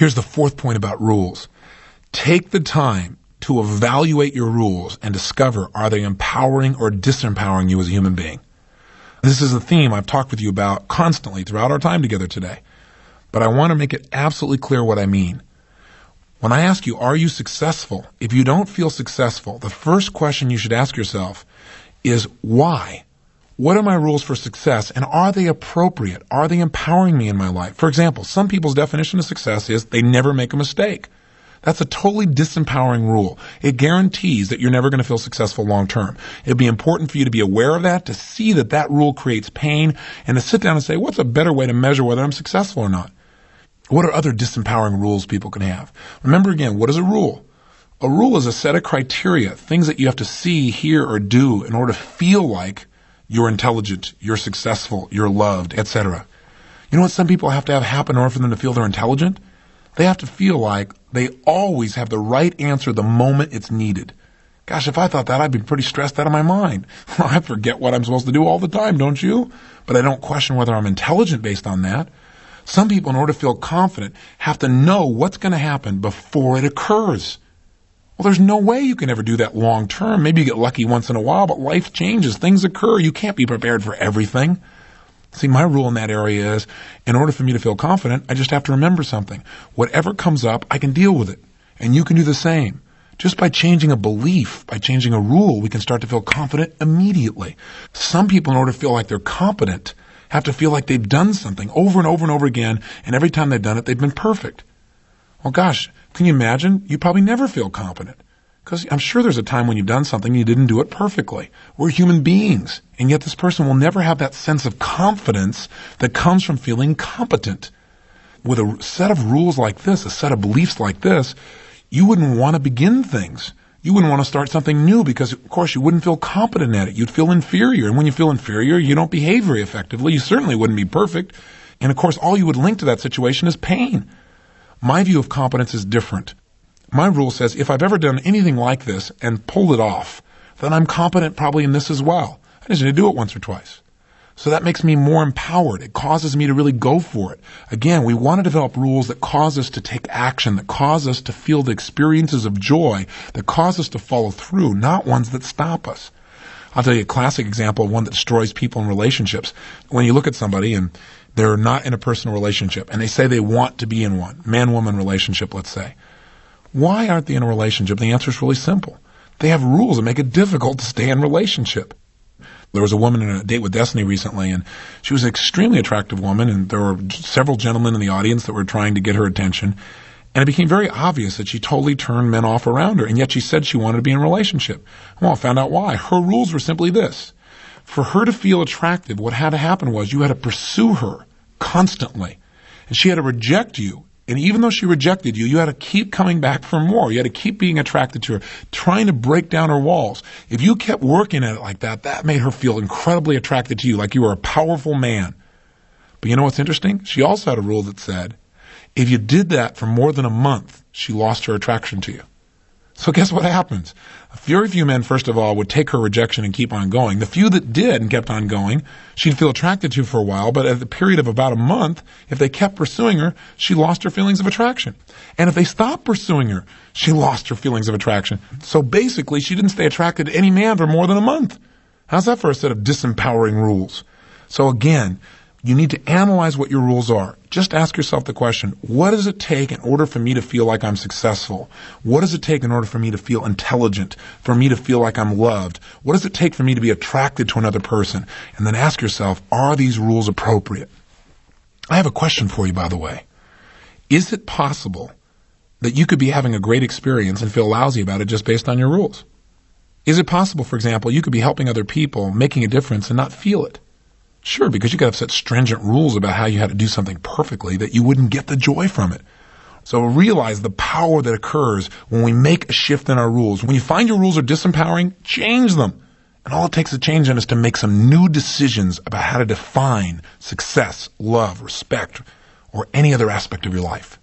Here's the fourth point about rules. Take the time to evaluate your rules and discover, are they empowering or disempowering you as a human being? This is a theme I've talked with you about constantly throughout our time together today. But I want to make it absolutely clear what I mean. When I ask you, are you successful? If you don't feel successful, the first question you should ask yourself is why? What are my rules for success, and are they appropriate? Are they empowering me in my life? For example, some people's definition of success is they never make a mistake. That's a totally disempowering rule. It guarantees that you're never going to feel successful long term. It'd be important for you to be aware of that, to see that that rule creates pain, and to sit down and say, what's a better way to measure whether I'm successful or not? What are other disempowering rules people can have? Remember again, what is a rule? A rule is a set of criteria, things that you have to see, hear, or do in order to feel like you're intelligent, you're successful, you're loved, etc. You know what some people have to have happen in order for them to feel they're intelligent? They have to feel like they always have the right answer the moment it's needed. Gosh, if I thought that, I'd be pretty stressed out of my mind. I forget what I'm supposed to do all the time, don't you? But I don't question whether I'm intelligent based on that. Some people, in order to feel confident, have to know what's going to happen before it occurs. Well, there's no way you can ever do that long term. Maybe you get lucky once in a while, but life changes. Things occur. You can't be prepared for everything. See, my rule in that area is, in order for me to feel confident, I just have to remember something. Whatever comes up, I can deal with it. And you can do the same. Just by changing a belief, by changing a rule, we can start to feel confident immediately. Some people, in order to feel like they're competent, have to feel like they've done something over and over and over again, and every time they've done it, they've been perfect. Well, gosh, can you imagine? You probably never feel competent. Because I'm sure there's a time when you've done something and you didn't do it perfectly. We're human beings. And yet this person will never have that sense of confidence that comes from feeling competent. With a set of rules like this, a set of beliefs like this, you wouldn't want to begin things. You wouldn't want to start something new because, of course, you wouldn't feel competent at it. You'd feel inferior. And when you feel inferior, you don't behave very effectively. You certainly wouldn't be perfect. And, of course, all you would link to that situation is pain. My view of competence is different. My rule says if I've ever done anything like this and pulled it off, then I'm competent probably in this as well. I just need to do it once or twice. So that makes me more empowered. It causes me to really go for it. Again, we want to develop rules that cause us to take action, that cause us to feel the experiences of joy, that cause us to follow through, not ones that stop us. I'll tell you a classic example of one that destroys people in relationships. When you look at somebody and they're not in a personal relationship and they say they want to be in one, man-woman relationship, let's say. Why aren't they in a relationship? The answer is really simple. They have rules that make it difficult to stay in a relationship. There was a woman in a Date with Destiny recently, and she was an extremely attractive woman, and there were several gentlemen in the audience that were trying to get her attention. And it became very obvious that she totally turned men off around her, and yet she said she wanted to be in a relationship. Well, I found out why. Her rules were simply this. For her to feel attractive, what had to happen was you had to pursue her constantly, and she had to reject you. And even though she rejected you, you had to keep coming back for more. You had to keep being attracted to her, trying to break down her walls. If you kept working at it like that, that made her feel incredibly attracted to you, like you were a powerful man. But you know what's interesting? She also had a rule that said, if you did that for more than a month, she lost her attraction to you. So guess what happens? Very few men, first of all, would take her rejection and keep on going. The few that did and kept on going, she'd feel attracted to for a while, but at the period of about a month, if they kept pursuing her, she lost her feelings of attraction. And if they stopped pursuing her, she lost her feelings of attraction. So basically, she didn't stay attracted to any man for more than a month. How's that for a set of disempowering rules? So again, you need to analyze what your rules are. Just ask yourself the question, what does it take in order for me to feel like I'm successful? What does it take in order for me to feel intelligent, for me to feel like I'm loved? What does it take for me to be attracted to another person? And then ask yourself, are these rules appropriate? I have a question for you, by the way. Is it possible that you could be having a great experience and feel lousy about it just based on your rules? Is it possible, for example, you could be helping other people, making a difference, and not feel it? Sure, because you could have such stringent rules about how you had to do something perfectly that you wouldn't get the joy from it. So realize the power that occurs when we make a shift in our rules. When you find your rules are disempowering, change them. And all it takes to change them is to make some new decisions about how to define success, love, respect, or any other aspect of your life.